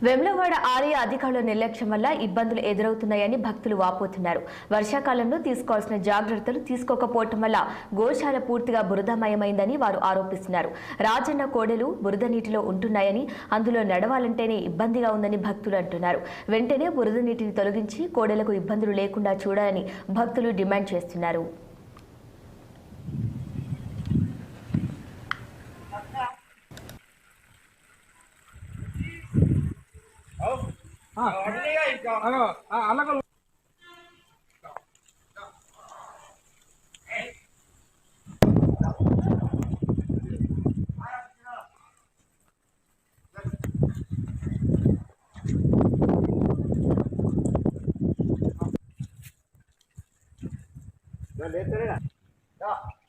వేములవాడ ఆలయ అధికారుల నిర్లక్ష్యం వల్ల ఇబ్బందులు ఎదురవుతున్నాయని భక్తులు వాపోతున్నారు. వర్షాకాలంలో తీసుకోవాల్సిన జాగ్రత్తలు తీసుకోకపోవటం వల్ల గోశాల పూర్తిగా బురదమయమైందని వారు ఆరోపిస్తున్నారు. రాజన్న కోడెలు బురద నీటిలో ఉంటున్నాయని, అందులో నడవాలంటేనే ఇబ్బందిగా ఉందని భక్తులు అంటున్నారు. వెంటనే బురద నీటిని తొలగించి కోడెలకు ఇబ్బందులు లేకుండా చూడాలని భక్తులు డిమాండ్ చేస్తున్నారు. Ya,